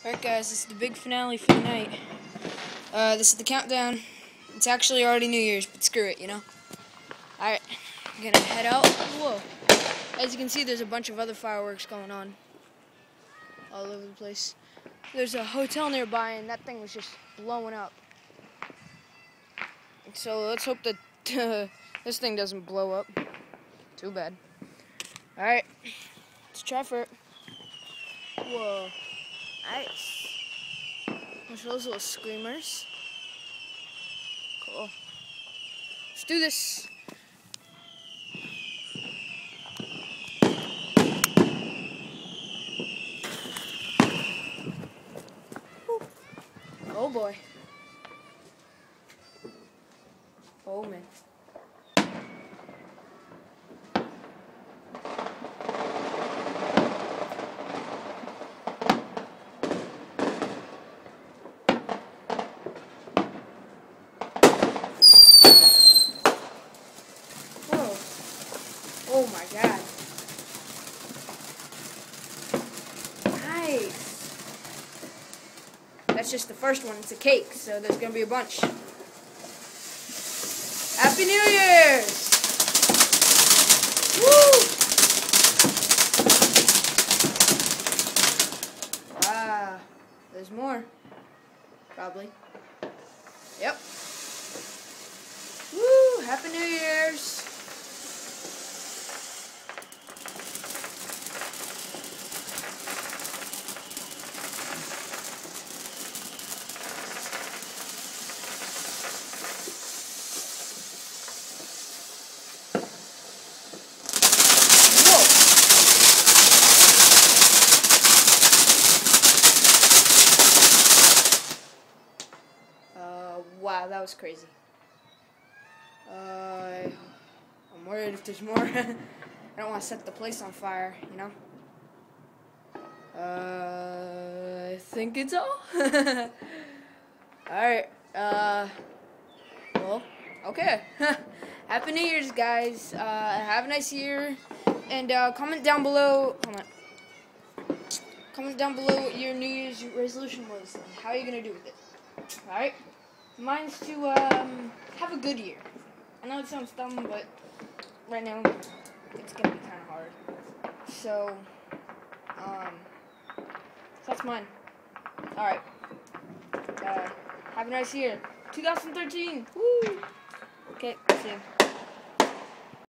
Alright guys, this is the big finale for the night. This is the countdown. It's actually already New Year's, but screw it, you know? Alright, I'm gonna head out. Whoa. As you can see, there's a bunch of other fireworks going on all over the place. There's a hotel nearby, and that thing was just blowing up. So let's hope that this thing doesn't blow up. Too bad. Alright, let's try for it. Whoa. Nice. Bunch of those little screamers. Cool. Let's do this. Woo. Oh boy. Oh man. Whoa. Oh my god. Nice. That's just the first one. It's a cake, so there's gonna be a bunch. Happy New Year's! Woo! Ah, there's more. Probably. Yep. Woo! Happy New Year's! Wow, that was crazy. I'm worried if there's more. I don't want to set the place on fire, you know? I think it's all. Alright, well, okay. Happy New Year's, guys. Have a nice year. And, comment down below, comment down below what your New Year's resolution was and how you're gonna do with it. Alright? Mine's to, have a good year. I know it sounds dumb, but right now, it's gonna be kind of hard. So that's mine. Alright. Have a nice year. 2013! Woo! Okay, see you.